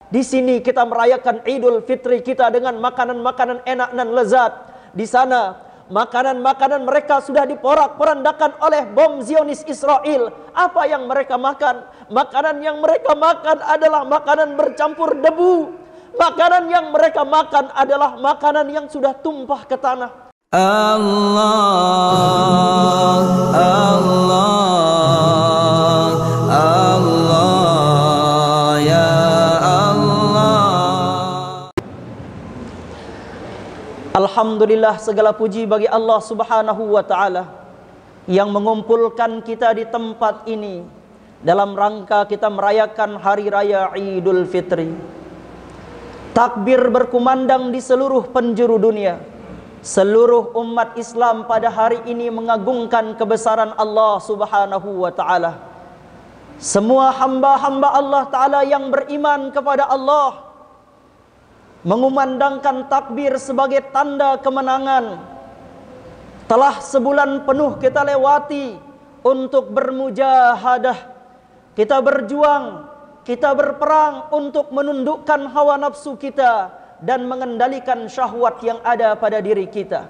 Di sini kita merayakan Idul Fitri kita dengan makanan-makanan enak dan lezat. Di sana makanan-makanan mereka sudah diporak-porandakan oleh bom Zionis Israel. Apa yang mereka makan? Makanan yang mereka makan adalah makanan bercampur debu. Makanan yang mereka makan adalah makanan yang sudah tumpah ke tanah. Allah, Allah, Allah, ya Allah. Alhamdulillah, segala puji bagi Allah Subhanahu wa ta'ala yang mengumpulkan kita di tempat ini dalam rangka kita merayakan Hari Raya Idul Fitri. Takbir berkumandang di seluruh penjuru dunia. Seluruh umat Islam pada hari ini mengagungkan kebesaran Allah Subhanahu wa ta'ala. Semua hamba-hamba Allah ta'ala yang beriman kepada Allah mengumandangkan takbir sebagai tanda kemenangan. Telah sebulan penuh kita lewati untuk bermujahadah. Kita berjuang, kita berperang untuk menundukkan hawa nafsu kita dan mengendalikan syahwat yang ada pada diri kita.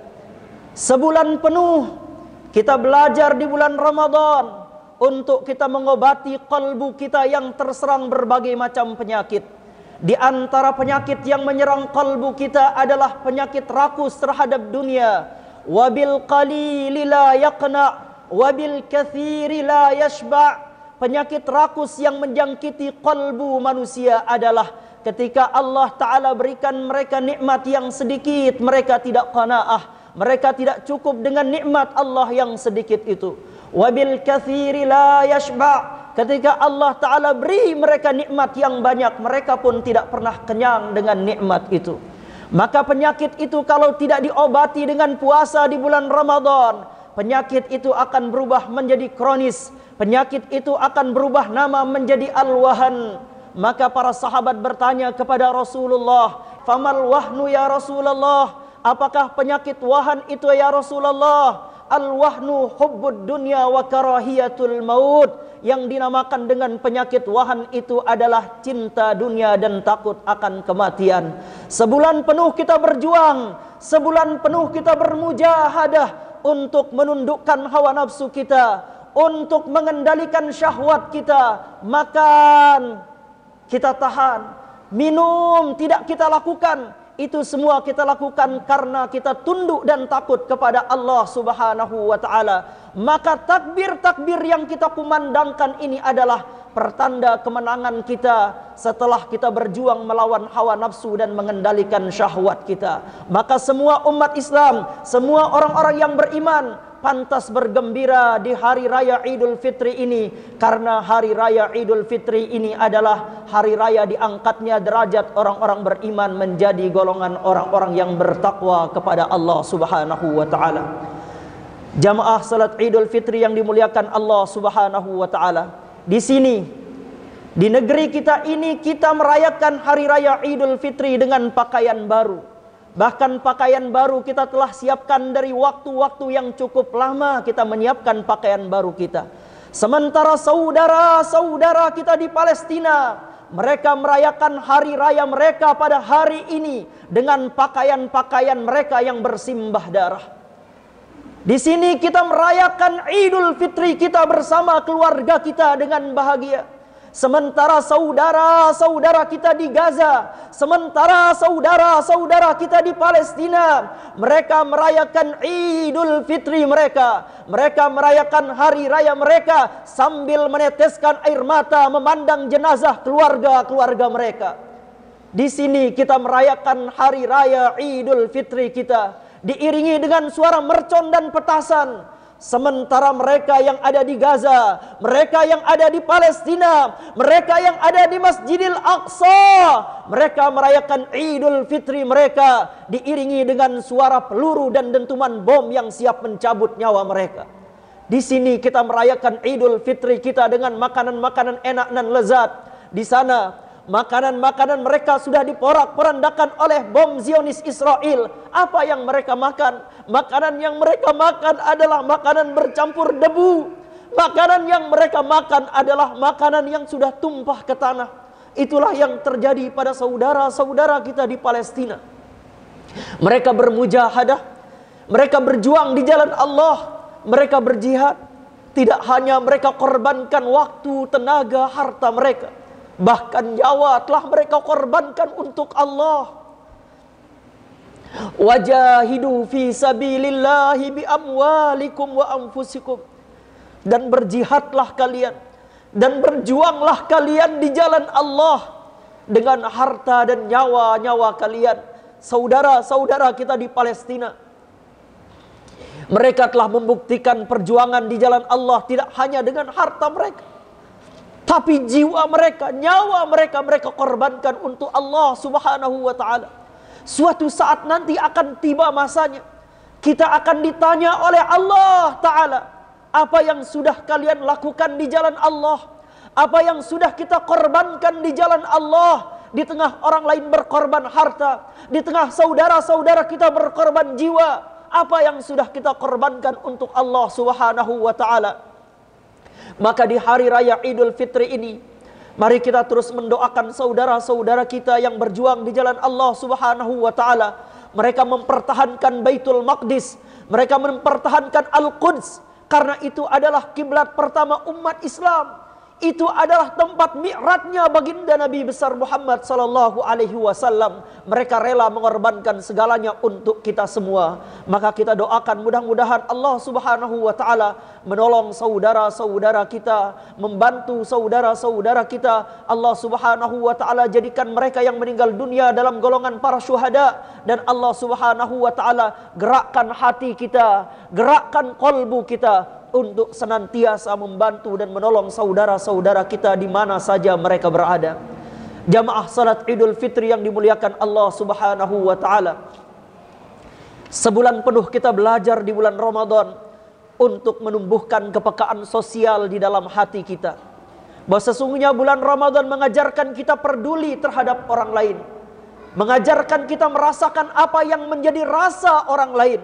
Sebulan penuh kita belajar di bulan Ramadan untuk kita mengobati kalbu kita yang terserang berbagai macam penyakit. Di antara penyakit yang menyerang kalbu kita adalah penyakit rakus terhadap dunia. Wabil qalili la yaqna, wabil katsiri la yashba'. Penyakit rakus yang menjangkiti kalbu manusia adalah ketika Allah Ta'ala berikan mereka nikmat yang sedikit, mereka tidak qanaah, mereka tidak cukup dengan nikmat Allah yang sedikit itu. Wabil katsiri la yashba'. Ketika Allah Ta'ala beri mereka nikmat yang banyak, mereka pun tidak pernah kenyang dengan nikmat itu. Maka penyakit itu kalau tidak diobati dengan puasa di bulan Ramadan, penyakit itu akan berubah menjadi kronis. Penyakit itu akan berubah nama menjadi al-wahan. Maka para sahabat bertanya kepada Rasulullah, "Famal wahnu ya Rasulullah?" Apakah penyakit wahan itu ya Rasulullah? Al-wahnu hubbud dunya wa karahiyatul maut. Yang dinamakan dengan penyakit wahan itu adalah cinta dunia dan takut akan kematian. Sebulan penuh kita berjuang, sebulan penuh kita bermujahadah untuk menundukkan hawa nafsu kita, untuk mengendalikan syahwat kita. Makan kita tahan, minum tidak kita lakukan. Itu semua kita lakukan karena kita tunduk dan takut kepada Allah Subhanahu wa ta'ala. Maka takbir-takbir yang kita kumandangkan ini adalah pertanda kemenangan kita setelah kita berjuang melawan hawa nafsu dan mengendalikan syahwat kita. Maka semua umat Islam, semua orang-orang yang beriman pantas bergembira di hari raya Idul Fitri ini, karena hari raya Idul Fitri ini adalah hari raya diangkatnya derajat orang-orang beriman menjadi golongan orang-orang yang bertakwa kepada Allah Subhanahu wa ta'ala. Jamaah salat Idul Fitri yang dimuliakan Allah Subhanahu wa ta'ala, di sini di negeri kita ini kita merayakan hari raya Idul Fitri dengan pakaian baru. Bahkan pakaian baru kita telah siapkan dari waktu-waktu yang cukup lama, kita menyiapkan pakaian baru kita. Sementara saudara-saudara kita di Palestina, mereka merayakan hari raya mereka pada hari ini dengan pakaian-pakaian mereka yang bersimbah darah. Di sini kita merayakan Idul Fitri kita bersama keluarga kita dengan bahagia. Sementara saudara-saudara kita di Gaza, sementara saudara-saudara kita di Palestina, mereka merayakan Idul Fitri mereka. Mereka merayakan hari raya mereka sambil meneteskan air mata memandang jenazah keluarga-keluarga mereka. Di sini kita merayakan hari raya Idul Fitri kita diiringi dengan suara mercon dan petasan. Sementara mereka yang ada di Gaza, mereka yang ada di Palestina, mereka yang ada di Masjidil Aqsa, mereka merayakan Idul Fitri mereka diiringi dengan suara peluru dan dentuman bom yang siap mencabut nyawa mereka. Di sini kita merayakan Idul Fitri kita dengan makanan-makanan enak dan lezat. Di sana makanan-makanan mereka sudah diporak-porandakan oleh bom Zionis Israel. Apa yang mereka makan? Makanan yang mereka makan adalah makanan bercampur debu. Makanan yang mereka makan adalah makanan yang sudah tumpah ke tanah. Itulah yang terjadi pada saudara-saudara kita di Palestina. Mereka bermujahadah, mereka berjuang di jalan Allah, mereka berjihad. Tidak hanya mereka korbankan waktu, tenaga, harta mereka, bahkan nyawa telah mereka korbankan untuk Allah. Wajahidu fi sabilillahi bi amwalikum wa anfusikum. Dan berjihadlah kalian dan berjuanglah kalian di jalan Allah dengan harta dan nyawa-nyawa kalian. Saudara-saudara kita di Palestina, mereka telah membuktikan perjuangan di jalan Allah tidak hanya dengan harta mereka, tapi jiwa mereka, nyawa mereka, mereka korbankan untuk Allah Subhanahu wa ta'ala. Suatu saat nanti akan tiba masanya, kita akan ditanya oleh Allah ta'ala, apa yang sudah kalian lakukan di jalan Allah? Apa yang sudah kita korbankan di jalan Allah? Di tengah orang lain berkorban harta, di tengah saudara-saudara kita berkorban jiwa, apa yang sudah kita korbankan untuk Allah Subhanahu wa ta'ala? Maka di hari raya Idul Fitri ini, mari kita terus mendoakan saudara-saudara kita yang berjuang di jalan Allah Subhanahu wa ta'ala. Mereka mempertahankan Baitul Maqdis, mereka mempertahankan Al-Quds, karena itu adalah kiblat pertama umat Islam. Itu adalah tempat mi'rajnya baginda Nabi besar Muhammad sallallahu alaihi wasallam. Mereka rela mengorbankan segalanya untuk kita semua. Maka kita doakan mudah-mudahan Allah Subhanahu wa taala menolong saudara-saudara kita, membantu saudara-saudara kita. Allah Subhanahu wa taala jadikan mereka yang meninggal dunia dalam golongan para syuhada, dan Allah Subhanahu wa taala gerakkan hati kita, gerakkan qalbu kita untuk senantiasa membantu dan menolong saudara-saudara kita di mana saja mereka berada. Jamaah salat Idul Fitri yang dimuliakan Allah Subhanahu wa taala. Sebulan penuh kita belajar di bulan Ramadan untuk menumbuhkan kepekaan sosial di dalam hati kita. Bahwa sesungguhnya bulan Ramadan mengajarkan kita peduli terhadap orang lain, mengajarkan kita merasakan apa yang menjadi rasa orang lain.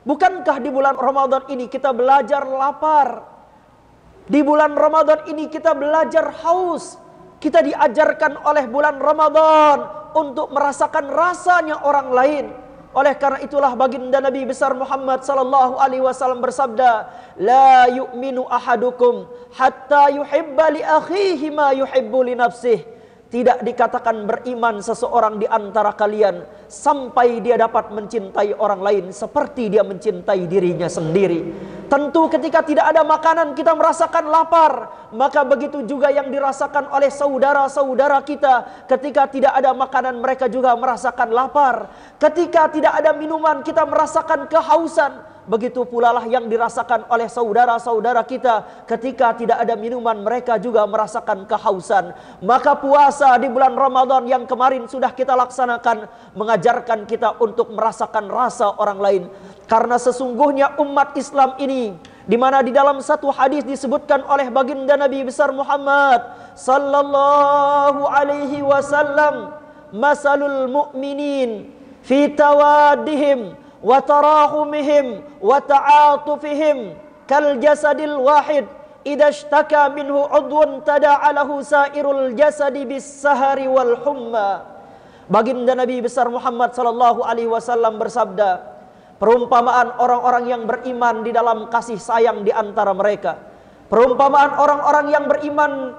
Bukankah di bulan Ramadan ini kita belajar lapar? Di bulan Ramadan ini kita belajar haus. Kita diajarkan oleh bulan Ramadan untuk merasakan rasanya orang lain. Oleh karena itulah baginda Nabi besar Muhammad sallallahu alaihi wasallam bersabda, "La yu'minu ahadukum hatta yuhibba li akhihi ma yuhibbu li nafsihi." Tidak dikatakan beriman seseorang di antara kalian sampai dia dapat mencintai orang lain seperti dia mencintai dirinya sendiri. Tentu ketika tidak ada makanan kita merasakan lapar, maka begitu juga yang dirasakan oleh saudara-saudara kita. Ketika tidak ada makanan mereka juga merasakan lapar. Ketika tidak ada minuman kita merasakan kehausan. Begitu pula lah yang dirasakan oleh saudara-saudara kita. Ketika tidak ada minuman mereka juga merasakan kehausan. Maka puasa di bulan Ramadan yang kemarin sudah kita laksanakan mengajarkan kita untuk merasakan rasa orang lain. Karena sesungguhnya umat Islam ini, di mana di dalam satu hadis disebutkan oleh baginda Nabi besar Muhammad sallallahu alaihi wasallam, masalul mu'minin fi tawaddihim wa tarahumihim wa ta'atufihim kal jasadil wahid idza ishtaka minhu udwun tada'a lahu sairul jasadi bis sahari wal humma. Baginda Nabi besar Muhammad sallallahu alaihi wasallam bersabda, perumpamaan orang-orang yang beriman di dalam kasih sayang di antara mereka, perumpamaan orang-orang yang beriman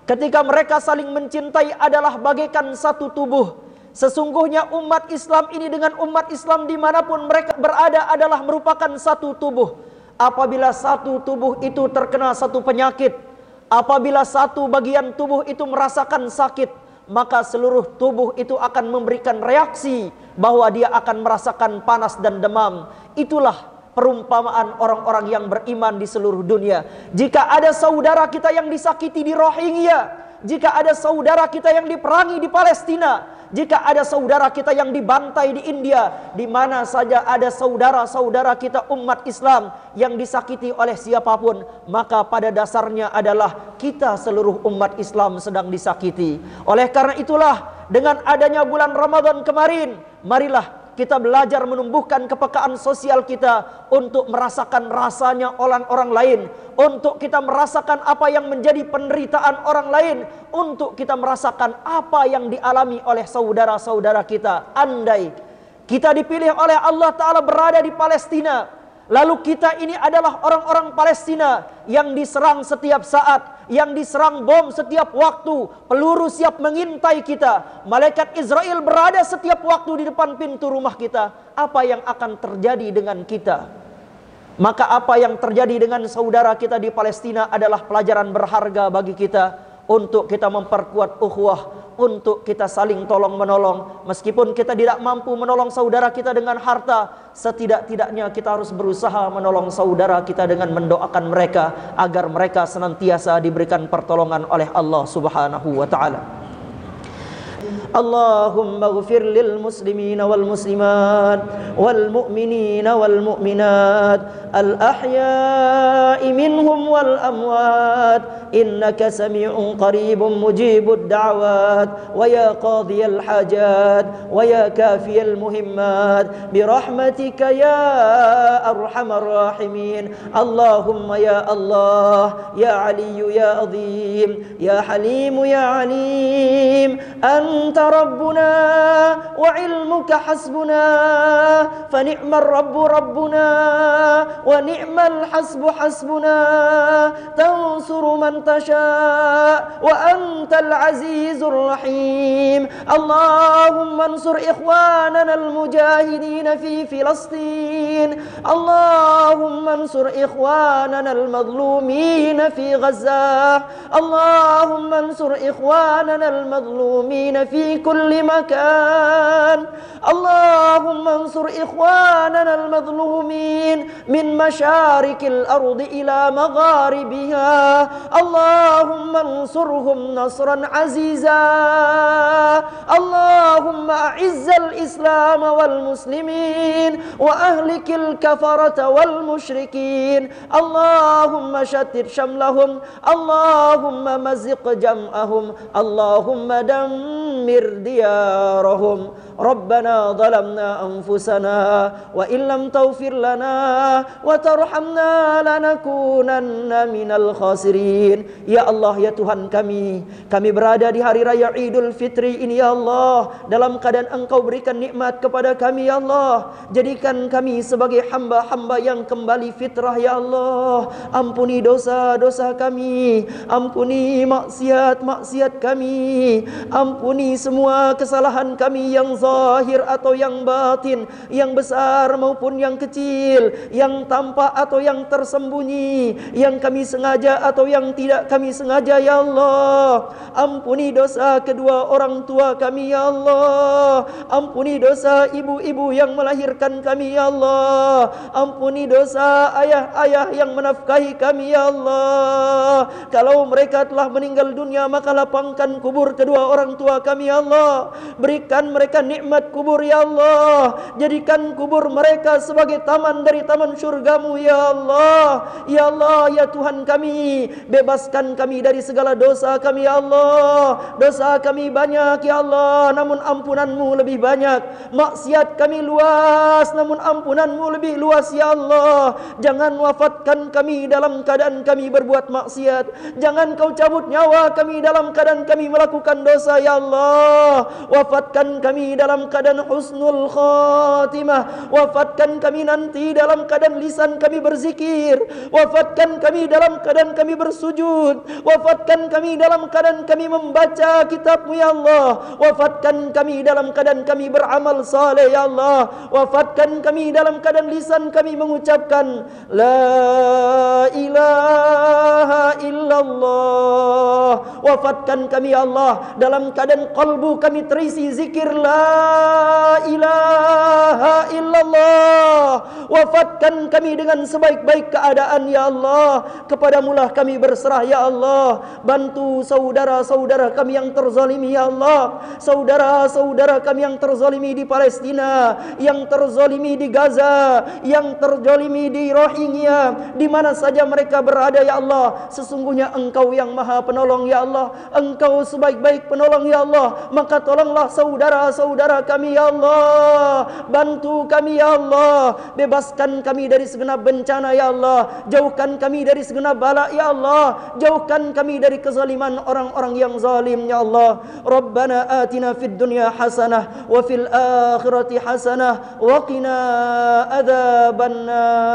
ketika mereka saling mencintai adalah bagaikan satu tubuh. Sesungguhnya umat Islam ini dengan umat Islam dimanapun mereka berada adalah merupakan satu tubuh. Apabila satu tubuh itu terkena satu penyakit, apabila satu bagian tubuh itu merasakan sakit, maka seluruh tubuh itu akan memberikan reaksi bahwa dia akan merasakan panas dan demam. Itulah perumpamaan orang-orang yang beriman di seluruh dunia. Jika ada saudara kita yang disakiti di Rohingya, jika ada saudara kita yang diperangi di Palestina, jika ada saudara kita yang dibantai di India, di mana saja ada saudara-saudara kita umat Islam yang disakiti oleh siapapun, maka pada dasarnya adalah kita seluruh umat Islam sedang disakiti. Oleh karena itulah dengan adanya bulan Ramadan kemarin, marilah kita belajar menumbuhkan kepekaan sosial kita untuk merasakan rasanya orang lain, untuk kita merasakan apa yang menjadi penderitaan orang lain, untuk kita merasakan apa yang dialami oleh saudara-saudara kita. Andai kita dipilih oleh Allah Ta'ala berada di Palestina, lalu kita ini adalah orang-orang Palestina yang diserang setiap saat, yang diserang bom setiap waktu, peluru siap mengintai kita, malaikat Israel berada setiap waktu di depan pintu rumah kita. Apa yang akan terjadi dengan kita? Maka apa yang terjadi dengan saudara kita di Palestina adalah pelajaran berharga bagi kita untuk kita memperkuat ukhuwah, untuk kita saling tolong menolong. Meskipun kita tidak mampu menolong saudara kita dengan harta, setidak-tidaknya kita harus berusaha menolong saudara kita dengan mendoakan mereka agar mereka senantiasa diberikan pertolongan oleh Allah Subhanahu wa taala. Allahumma ighfir lil muslimin wal muslimat wal mu'minin wal mu'minat al ahya'i minhum wal amwat innaka sami'un qaribun mujibud da'wat wa ya qadhiyal hajat wa ya kafiyal muhimmat bi rahmatika ya arhamar rahimin. Allahumma ya Allah ya Ali ya Azim ya Halim ya Alim anta ربنا وعلمك حسبنا فنعم الرب ربنا ونعم الحسب حسبنا تنصر من تشاء وأنت العزيز الرحيم. اللهم انصر إخواننا المجاهدين في فلسطين. اللهم انصر إخواننا المظلومين في غزة. اللهم انصر إخواننا المظلومين في كل مكان. اللهم انصر إخواننا المظلومين من مشارق الأرض إلى مغاربها. اللهم انصرهم نصرا عزيزا. اللهم أعز الإسلام والمسلمين وأهلك الكفرة والمشركين. اللهم شتت شملهم. اللهم مزق جمعهم. اللهم دمر ديارهم. ربنا ظلمنا أنفسنا وإن لم تغفر لنا وترحمنا لنكونن من الخاسرين. Ya Allah, ya Tuhan kami berada di hari raya Idul Fitri ini ya Allah, dalam keadaan Engkau berikan nikmat kepada kami ya Allah. Jadikan kami sebagai hamba-hamba yang kembali fitrah ya Allah. Ampuni dosa-dosa kami, ampuni maksiat-maksiat kami, ampuni semua kesalahan kami yang zahir atau yang batin, yang besar maupun yang kecil, yang tampak atau yang tersembunyi, yang kami sengaja atau yang tidak kami sengaja ya Allah. Ampuni dosa kedua orang tua kami ya Allah. Ampuni dosa ibu-ibu yang melahirkan kami ya Allah. Ampuni dosa ayah-ayah yang menafkahi kami ya Allah. Kalau mereka telah meninggal dunia, maka lapangkan kubur kedua orang tua kami ya Allah. Berikan mereka nikmat kubur ya Allah. Jadikan kubur mereka sebagai taman dari taman syurgamu ya Allah. Ya Allah, ya Tuhan kami, bebaskan kami dari segala dosa kami ya Allah. Dosa kami banyak ya Allah, namun ampunanmu lebih banyak. Maksiat kami luas, namun ampunanmu lebih luas ya Allah. Jangan wafatkan kami dalam keadaan kami berbuat maksiat. Jangan kau cabut nyawa kami dalam keadaan kami melakukan dosa ya Allah. Wafatkan kami dalam keadaan husnul khatimah. Wafatkan kami nanti dalam keadaan lisan kami berzikir. Wafatkan kami dalam keadaan kami bersujud. Wafatkan kami dalam keadaan kami membaca kitab-Mu ya Allah. Wafatkan kami dalam keadaan kami beramal saleh ya Allah. Wafatkan kami dalam keadaan lisan kami mengucapkan la ilaha illallah. Wafatkan kami ya Allah dalam keadaan kalbu kami terisi zikir la ilaha illallah. Wafatkan kami dengan sebaik-baik keadaan ya Allah. Kepadamulah kami berserah ya Allah. Bantu saudara-saudara kami yang terzalimi ya Allah. Saudara saudara-saudara kami yang terzalimi di Palestina, yang terzalimi di Gaza, yang terzalimi di Rohingya, di mana saja mereka berada ya Allah. Sesungguhnya Engkau yang Maha Penolong ya Allah. Engkau sebaik-baik penolong ya Allah. Maka tolonglah saudara-saudara kami ya Allah. Bantu kami ya Allah. Bebaskan kami dari segenap bencana ya Allah. Jauhkan kami dari segenap bala ya Allah. Jauhkan kami dari kezaliman orang-orang yang zalim ya Allah. Rabbana atina fid dunya hasanah wa fil akhirati hasanah wa qina adzabannar.